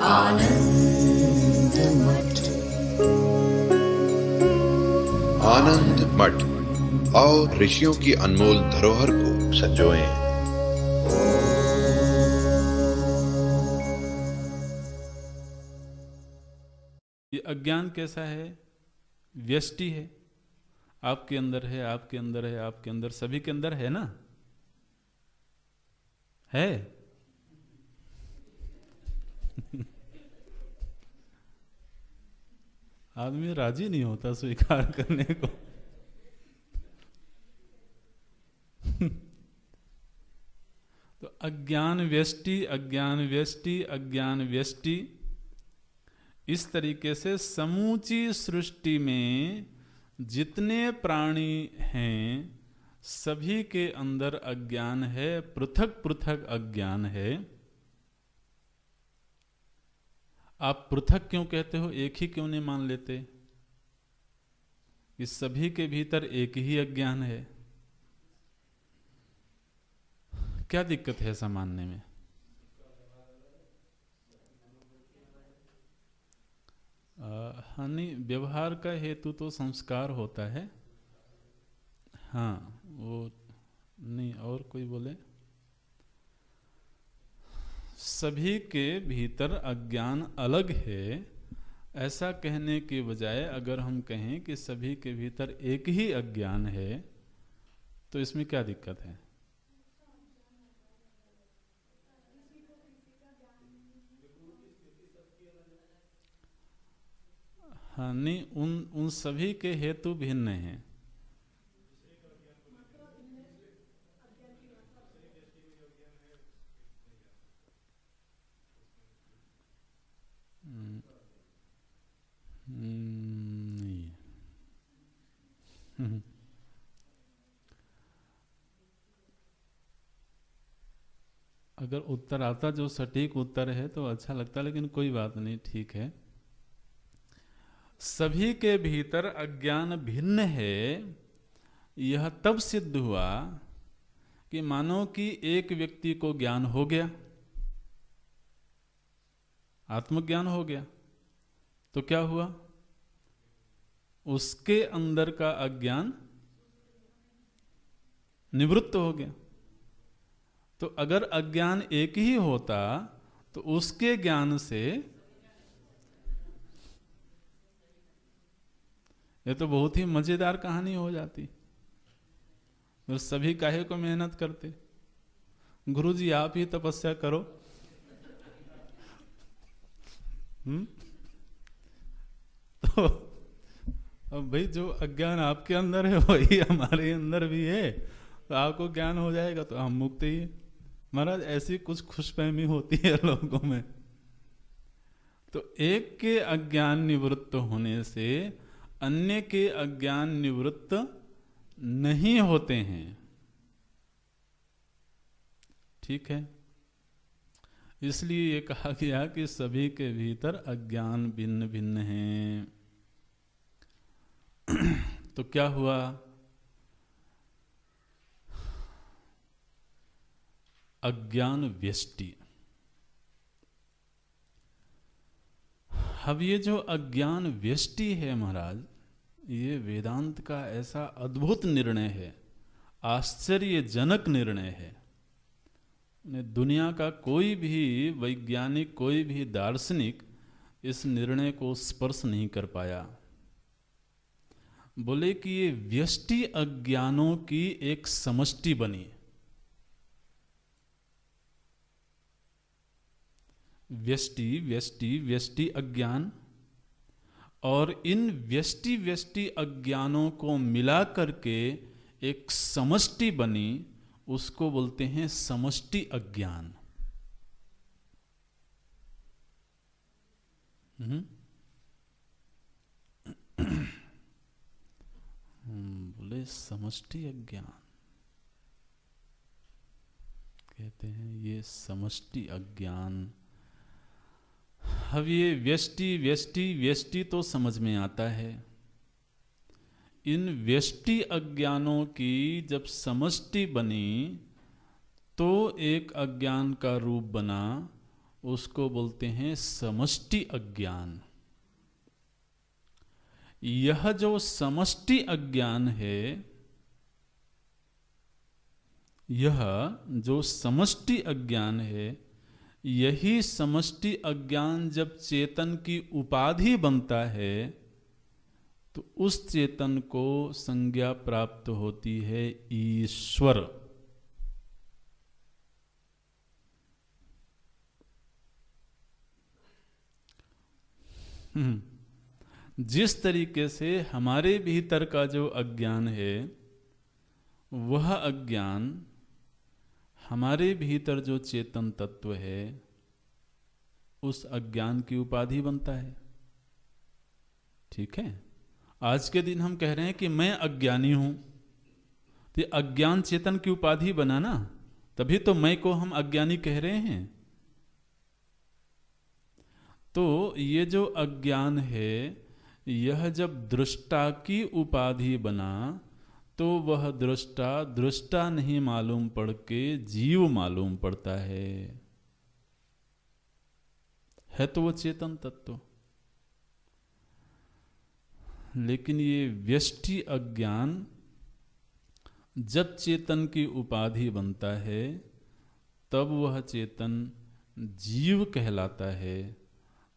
आनंद मठ। आनंद मठ और ऋषियों की अनमोल धरोहर को संजोएं। ये अज्ञान कैसा है? व्यष्टि है। आपके अंदर है, आपके अंदर है, आपके अंदर, सभी के अंदर है ना? है। आदमी राजी नहीं होता स्वीकार करने को। तो अज्ञान व्यष्टि, अज्ञान व्यष्टि, अज्ञान व्यष्टि, इस तरीके से समूची सृष्टि में जितने प्राणी हैं सभी के अंदर अज्ञान है, पृथक पृथक अज्ञान है। आप पृथक क्यों कहते हो? एक ही क्यों नहीं मान लेते कि सभी के भीतर एक ही अज्ञान है? क्या दिक्कत है ऐसा मानने में? हाँ, नहीं, व्यवहार का हेतु तो संस्कार होता है। हाँ, वो नहीं, और कोई बोले? सभी के भीतर अज्ञान अलग है, ऐसा कहने के बजाय अगर हम कहें कि सभी के भीतर एक ही अज्ञान है, तो इसमें क्या दिक्कत है? हाँ, नहीं, उन सभी के हेतु भिन्न हैं। नहीं। अगर उत्तर आता जो सटीक उत्तर है तो अच्छा लगता, लेकिन कोई बात नहीं, ठीक है। सभी के भीतर अज्ञान भिन्न है, यह तब सिद्ध हुआ कि मानो कि एक व्यक्ति को ज्ञान हो गया, आत्मज्ञान हो गया, तो क्या हुआ? उसके अंदर का अज्ञान निवृत्त हो गया। तो अगर अज्ञान एक ही होता तो उसके ज्ञान से, यह तो बहुत ही मजेदार कहानी हो जाती। तो सभी काहे को मेहनत करते? गुरुजी आप ही तपस्या करो। तो अब भाई जो अज्ञान आपके अंदर है वही हमारे अंदर भी है, तो आपको ज्ञान हो जाएगा तो हम मुक्त ही है। महाराज ऐसी कुछ खुशफहमी होती है लोगों में। तो एक के अज्ञान निवृत्त होने से अन्य के अज्ञान निवृत्त नहीं होते हैं। ठीक है, इसलिए ये कहा गया कि सभी के भीतर अज्ञान भिन्न भिन्न हैं। तो क्या हुआ? अज्ञान व्यष्टि। अब ये जो अज्ञान व्यष्टि है महाराज, ये वेदांत का ऐसा अद्भुत निर्णय है, आश्चर्यजनक निर्णय है। दुनिया का कोई भी वैज्ञानिक, कोई भी दार्शनिक इस निर्णय को स्पर्श नहीं कर पाया। बोले कि ये व्यष्टि अज्ञानों की एक समष्टि बनी। व्यष्टि व्यष्टि व्यष्टि अज्ञान, और इन व्यष्टि व्यष्टि अज्ञानों को मिला करके एक समष्टि बनी, उसको बोलते हैं समष्टि अज्ञान। बोले समष्टि अज्ञान, कहते हैं ये समष्टि अज्ञान। अब ये व्यष्टि व्यष्टि व्यष्टि तो समझ में आता है। इन व्यष्टि अज्ञानों की जब समष्टि बनी तो एक अज्ञान का रूप बना, उसको बोलते हैं समष्टि अज्ञान। यह जो समष्टि अज्ञान है, यह जो समष्टि अज्ञान है, यही समष्टि अज्ञान जब चेतन की उपाधि बनता है तो उस चेतन को संज्ञा प्राप्त होती है ईश्वर। जिस तरीके से हमारे भीतर का जो अज्ञान है, वह अज्ञान हमारे भीतर जो चेतन तत्व है उस अज्ञान की उपाधि बनता है। ठीक है, आज के दिन हम कह रहे हैं कि मैं अज्ञानी हूं, तो अज्ञान चेतन की उपाधि बना ना, तभी तो मैं को हम अज्ञानी कह रहे हैं। तो ये जो अज्ञान है, यह जब दृष्टा की उपाधि बना तो वह दृष्टा नहीं मालूम पड़ के जीव मालूम पड़ता है तो वो चेतन तत्व। लेकिन ये व्यष्टि अज्ञान जब चेतन की उपाधि बनता है तब वह चेतन जीव कहलाता है,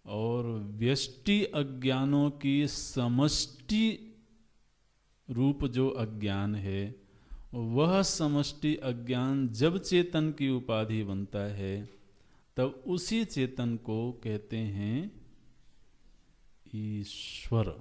और व्यष्टि अज्ञानों की समष्टि रूप जो अज्ञान है, वह समष्टि अज्ञान जब चेतन की उपाधि बनता है तब उसी चेतन को कहते हैं ईश्वर।